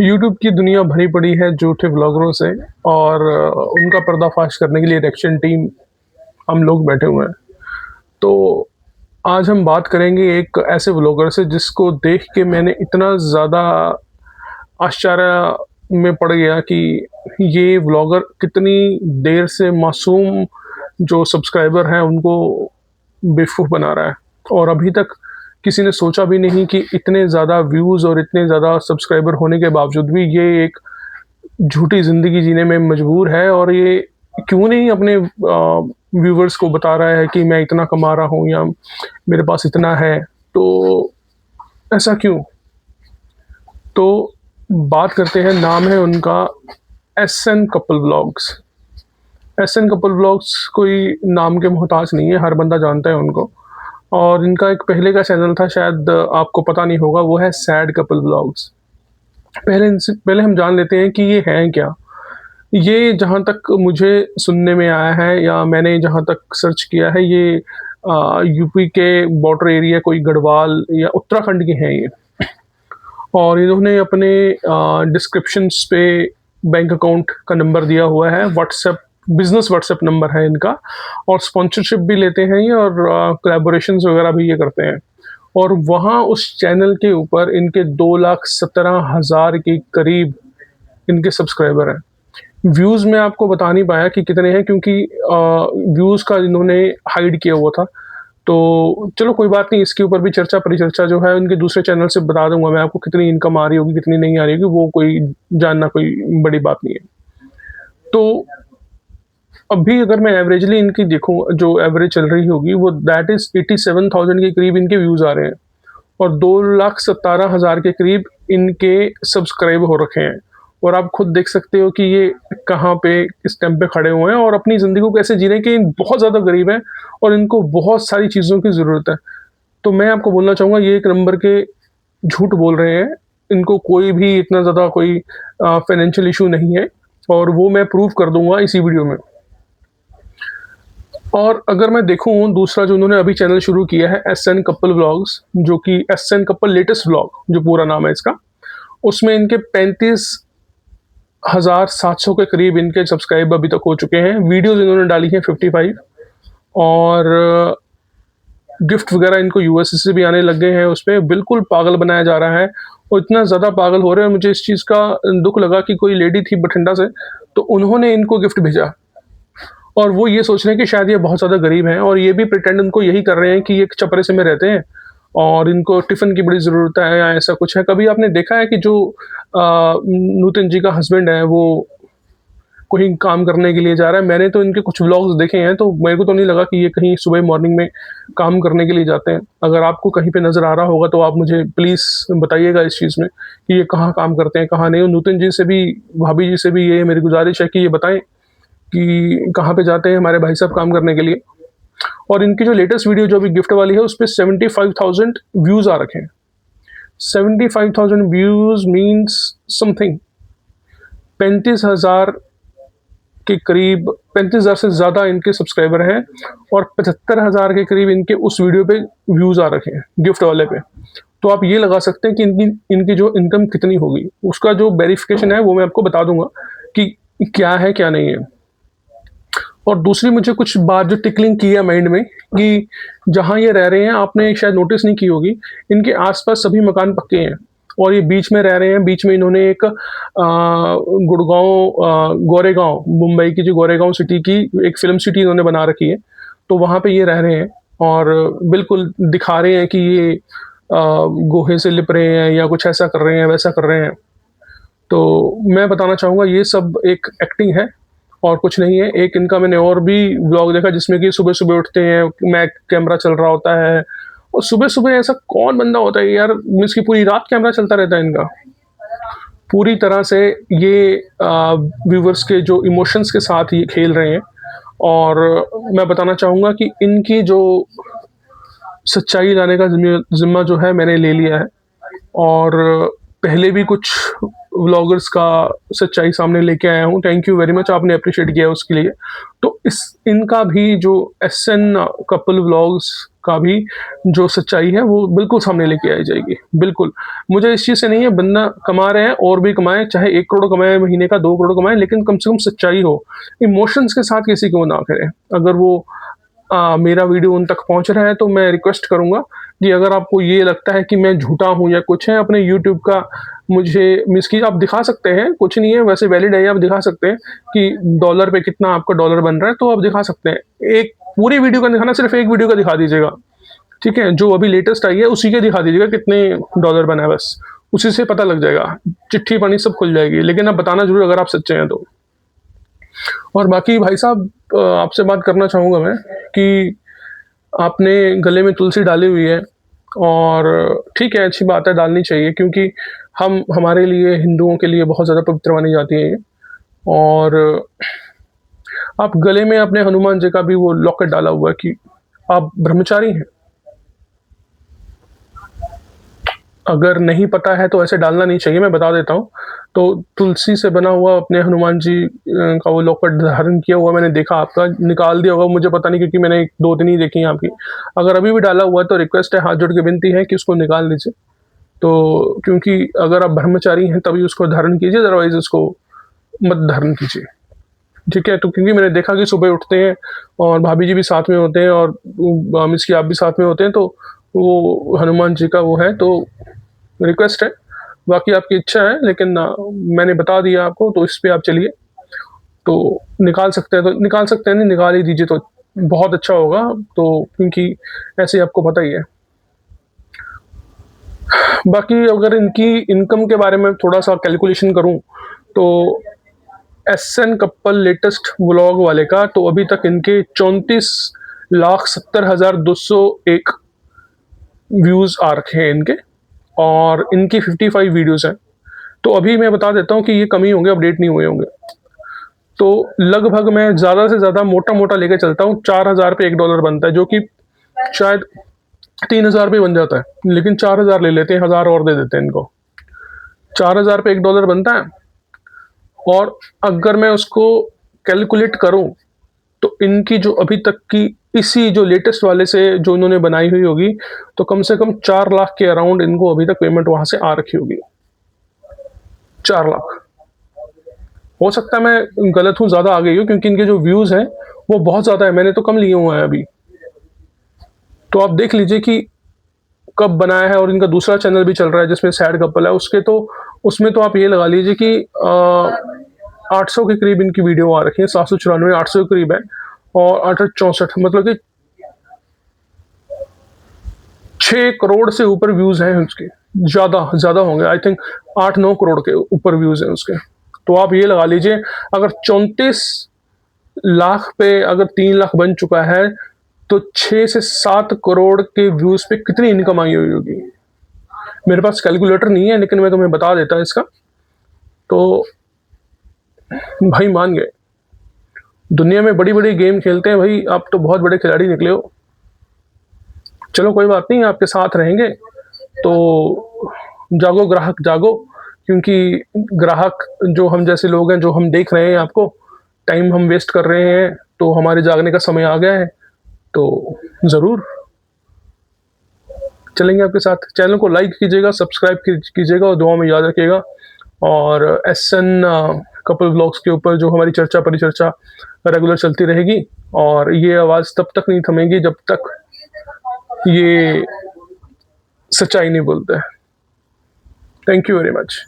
YouTube की दुनिया भरी पड़ी है झूठे व्लॉगरों से और उनका पर्दाफाश करने के लिए रिएक्शन टीम हम लोग बैठे हुए हैं। तो आज हम बात करेंगे एक ऐसे व्लॉगर से जिसको देख के मैंने इतना ज़्यादा आश्चर्य में पड़ गया कि ये व्लॉगर कितनी देर से मासूम जो सब्सक्राइबर हैं उनको बेवकूफ़ बना रहा है। और अभी तक किसी ने सोचा भी नहीं कि इतने ज़्यादा व्यूज़ और इतने ज़्यादा सब्सक्राइबर होने के बावजूद भी ये एक झूठी ज़िंदगी जीने में मजबूर है और ये क्यों नहीं अपने व्यूवर्स को बता रहा है कि मैं इतना कमा रहा हूँ या मेरे पास इतना है। तो ऐसा क्यों? तो बात करते हैं, नाम है उनका SN couple vlogs. SN couple vlogs कोई नाम के मोहताज नहीं है, हर बंदा जानता है उनको। और इनका एक पहले का चैनल था, शायद आपको पता नहीं होगा, वो है सैड कपल व्लॉग्स। पहले हम जान लेते हैं कि ये हैं क्या? ये जहाँ तक मुझे सुनने में आया है या मैंने जहाँ तक सर्च किया है, ये यूपी के बॉर्डर एरिया कोई गढ़वाल या उत्तराखंड के हैं ये। और इन्होंने अपने डिस्क्रिप्शंस पे बैंक अकाउंट का नंबर दिया हुआ है, व्हाट्सएप बिज़नेस व्हाट्सएप नंबर है इनका। और स्पॉन्सरशिप भी लेते हैं ये और कोलैबोरेशंस वगैरह भी ये करते हैं। और वहाँ उस चैनल के ऊपर इनके 2,17,000 के करीब इनके सब्सक्राइबर हैं। व्यूज़ मैं आपको बता नहीं पाया कि कितने हैं, क्योंकि व्यूज़ का इन्होंने हाइड किया हुआ था। तो चलो कोई बात नहीं, इसके ऊपर भी चर्चा परिचर्चा जो है उनके दूसरे चैनल से बता दूँगा मैं आपको कितनी इनकम आ रही होगी, कितनी नहीं आ रही होगी, वो कोई जानना कोई बड़ी बात नहीं है। तो अभी अगर मैं एवरेजली इनकी देखूँ, जो एवरेज चल रही होगी वो दैट इज़ 87,000 के करीब इनके व्यूज़ आ रहे हैं और 2,17,000 के करीब इनके सब्सक्राइब हो रखे हैं। और आप खुद देख सकते हो कि ये कहाँ पे, किस टाइम पे खड़े हुए हैं और अपनी ज़िंदगी को कैसे जी रहे हैं कि बहुत ज़्यादा गरीब हैं और इनको बहुत सारी चीज़ों की ज़रूरत है। तो मैं आपको बोलना चाहूँगा, ये एक नंबर के झूठ बोल रहे हैं। इनको कोई भी इतना ज़्यादा कोई फाइनेंशियल इश्यू नहीं है और वो मैं प्रूव कर दूँगा इसी वीडियो में। और अगर मैं देखूँ, दूसरा जो उन्होंने अभी चैनल शुरू किया है एसएन कपल व्लॉग्स, जो कि एसएन कपल लेटेस्ट व्लॉग जो पूरा नाम है इसका, उसमें इनके 35,700 के करीब इनके सब्सक्राइब अभी तक हो चुके हैं। वीडियोज़ इन्होंने डाली हैं 55 और गिफ्ट वगैरह इनको यूएसए से भी आने लग गए हैं। उसपे बिल्कुल पागल बनाया जा रहा है और इतना ज़्यादा पागल हो रहे हैं, मुझे इस चीज़ का दुःख लगा कि कोई लेडी थी बठिंडा से, तो उन्होंने इनको गिफ्ट भेजा और वो ये सोच रहे हैं कि शायद ये बहुत ज़्यादा गरीब हैं और ये भी प्रिटेंड उनको यही कर रहे हैं कि ये एक चपरासी में रहते हैं और इनको टिफ़िन की बड़ी ज़रूरत है या ऐसा कुछ है। कभी आपने देखा है कि जो नूतन जी का हस्बैंड है वो कहीं काम करने के लिए जा रहा है? मैंने तो इनके कुछ व्लॉग्स देखे हैं, तो मेरे को तो नहीं लगा कि ये कहीं सुबह मॉर्निंग में काम करने के लिए जाते हैं। अगर आपको कहीं पे नज़र आ रहा होगा तो आप मुझे प्लीज़ बताइएगा इस चीज़ में कि ये कहाँ काम करते हैं, कहाँ नहीं। और नूतन जी से भी, भाभी जी से भी ये मेरी गुज़ारिश है कि ये बताएँ कि कहाँ पे जाते हैं हमारे भाई साहब काम करने के लिए। और इनकी जो लेटेस्ट वीडियो जो अभी गिफ्ट वाली है, उसपे 75,000 व्यूज़ आ रखे हैं। 75,000 व्यूज़ मीन्स समथिंग। 35,000 के करीब, 35,000 से ज़्यादा इनके सब्सक्राइबर हैं और 75,000 के करीब इनके उस वीडियो पे व्यूज़ आ रखे हैं, गिफ्ट वाले पे। तो आप ये लगा सकते हैं कि इनकी इनकी जो इनकम कितनी होगी। उसका जो वेरिफ़िकेशन है वो मैं आपको बता दूँगा कि क्या है, क्या नहीं है। और दूसरी मुझे कुछ बात जो टिकलिंग की है माइंड में कि जहाँ ये रह रहे हैं, आपने शायद नोटिस नहीं की होगी, इनके आस-पास सभी मकान पक्के हैं और ये बीच में रह रहे हैं। बीच में इन्होंने एक गुड़गाँव, गोरेगाँव, मुंबई की जो गोरेगाँव सिटी की एक फ़िल्म सिटी इन्होंने बना रखी है, तो वहाँ पे ये रह रहे हैं और बिल्कुल दिखा रहे हैं कि ये गोहे से लिप रहे हैं या कुछ ऐसा कर रहे हैं, वैसा कर रहे हैं। तो मैं बताना चाहूँगा ये सब एक एक्टिंग है और कुछ नहीं है। एक इनका मैंने और भी व्लॉग देखा जिसमें कि सुबह-सुबह उठते हैं, मैक कैमरा चल रहा होता है और सुबह-सुबह ऐसा कौन बंदा होता है यार, मीन्स की पूरी रात कैमरा चलता रहता है इनका। पूरी तरह से ये व्यूअर्स के जो इमोशंस के साथ ये खेल रहे हैं। और मैं बताना चाहूँगा कि इनकी जो सच्चाई लाने का ज़िम्मा जो है मैंने ले लिया है और पहले भी कुछ व्लॉगर्स का सच्चाई सामने लेके आया हूँ। थैंक यू वेरी मच, आपने एप्रिशिएट किया उसके लिए। तो इस इनका भी जो एसएन कपल व्लॉग्स का भी जो सच्चाई है वो बिल्कुल सामने लेके आई जाएगी। बिल्कुल, मुझे इस चीज़ से नहीं है, बंदा कमा रहे हैं और भी कमाएँ, चाहे 1 करोड़ कमाएँ महीने का, 2 करोड़ कमाएँ, लेकिन कम से कम सच्चाई हो। इमोशंस के साथ किसी को ना करें। अगर वो मेरा वीडियो उन तक पहुँच रहा है तो मैं रिक्वेस्ट करूँगा कि अगर आपको ये लगता है कि मैं झूठा हूँ या कुछ है, अपने यूट्यूब का मुझे मिस की आप दिखा सकते हैं, कुछ नहीं है, वैसे वैलिड है, आप दिखा सकते हैं कि डॉलर पे कितना आपका डॉलर बन रहा है, तो आप दिखा सकते हैं। एक पूरी वीडियो का दिखाना, सिर्फ़ एक वीडियो का दिखा दीजिएगा, ठीक है? जो अभी लेटेस्ट आई है उसी के दिखा दीजिएगा कितने डॉलर बना है बस, उसी से पता लग जाएगा। चिट्ठी-पढ़ी सब खुल जाएगी, लेकिन आप बताना ज़रूर अगर आप सच्चे हैं तो। और बाकी भाई साहब आपसे बात करना चाहूँगा मैं कि आपने गले में तुलसी डाली हुई है और ठीक है, अच्छी बात है, डालनी चाहिए क्योंकि हम हमारे लिए हिंदुओं के लिए बहुत ज़्यादा पवित्र मानी जाती है ये। और आप गले में अपने हनुमान जी का भी वो लॉकेट डाला हुआ है कि आप ब्रह्मचारी हैं। अगर नहीं पता है तो ऐसे डालना नहीं चाहिए, मैं बता देता हूँ। तो तुलसी से बना हुआ अपने हनुमान जी का वो लॉकेट धारण किया हुआ मैंने देखा, आपका निकाल दिया होगा, मुझे पता नहीं क्योंकि मैंने 2 दिन ही देखी हैं आपकी। अगर अभी भी डाला हुआ है तो रिक्वेस्ट है, हाथ जोड़ के विनती है कि उसको निकाल दीजिए। तो क्योंकि अगर आप ब्रह्मचारी हैं तभी उसको धारण कीजिए, अदरवाइज़ उसको मत धारण कीजिए। ठीक है? तो क्योंकि मैंने देखा कि सुबह उठते हैं और भाभी जी भी साथ में होते हैं और मिस की आप भी साथ में होते हैं, तो वो हनुमान जी का वो है, तो रिक्वेस्ट है। बाकी आपकी इच्छा है, लेकिन मैंने बता दिया आपको, तो इस पे आप चलिए। तो निकाल सकते हैं तो निकाल सकते हैं, नहीं निकाल ही दीजिए तो बहुत अच्छा होगा, तो क्योंकि ऐसे ही आपको पता ही है। बाकी अगर इनकी इनकम के बारे में थोड़ा-सा कैलकुलेशन करूँ, तो एसएन कपल लेटेस्ट व्लॉग वाले का तो अभी तक इनके 34,70,201 व्यूज़ आ रखे हैं इनके, और इनकी 55 वीडियोज़ हैं। तो अभी मैं बता देता हूँ कि ये कम ही होंगे, अपडेट नहीं हुए होंगे। तो लगभग मैं ज़्यादा से ज़्यादा मोटा-मोटा लेके चलता हूँ, $4,000 पे $1 बनता है, जो कि शायद $3,000 पे बन जाता है। लेकिन 4,000 ले लेते हैं, 1,000 और दे देते हैं इनको। 4,000 पे $1 बनता है, और अगर मैं उसको कैलकुलेट करूँ, तो इनकी जो अभी तक की इसी जो लेटेस्ट वाले से जो इन्होंने बनाई हुई होगी, तो कम से कम 4 लाख के अराउंड इनको अभी तक पेमेंट वहाँ से आ रखी होगी। 4 लाख। हो सकता है मैं गलत हूँ, ज़्यादा आ गई हो, क्योंकि इनके जो व्यूज़ हैं, वो बहुत ज़्यादा है, मैंने तो कम लिए हुए हैं अभी। तो आप देख लीजिए कि कब बनाया है, और इनका दूसरा चैनल भी चल रहा है जिसमें सैड कपल है, उसमें तो आप ये लगा लीजिए कि 800 के करीब इनकी वीडियो आ रखी है, 794, 800 के करीब है, और 864 मतलब कि 6 करोड़ से ऊपर व्यूज़ हैं उसके। ज़्यादा होंगे, आई थिंक 8-9 करोड़ के ऊपर व्यूज़ हैं उसके। तो आप ये लगा लीजिए, अगर 34 लाख पे अगर 3 लाख बन चुका है, तो 6 से 7 करोड़ के व्यूज़ पे कितनी इनकम आई हुई होगी? मेरे पास कैलकुलेटर नहीं है, लेकिन मैं तुम्हें बता देता इसका। तो भाई मान गए। दुनिया में बड़ी-बड़ी गेम खेलते हैं भाई, आप तो बहुत बड़े खिलाड़ी निकले हो। चलो कोई बात नहीं, आपके साथ रहेंगे। तो जागो ग्राहक जागो, क्योंकि ग्राहक जो हम जैसे लोग हैं, जो हम देख रहे हैं आपको, टाइम हम वेस्ट कर रहे हैं, तो हमारे जागने का समय आ गया है। तो ज़रूर चलेंगे आपके साथ। चैनल को लाइक कीजिएगा, सब्सक्राइब कीजिएगा, और दुआ में याद रखिएगा। और एसएन कपल व्लॉग्स के ऊपर जो हमारी चर्चा परिचर्चा रेगुलर चलती रहेगी, और ये आवाज़ तब तक नहीं थमेगी जब तक ये सच्चाई नहीं बोलते। Thank you very much.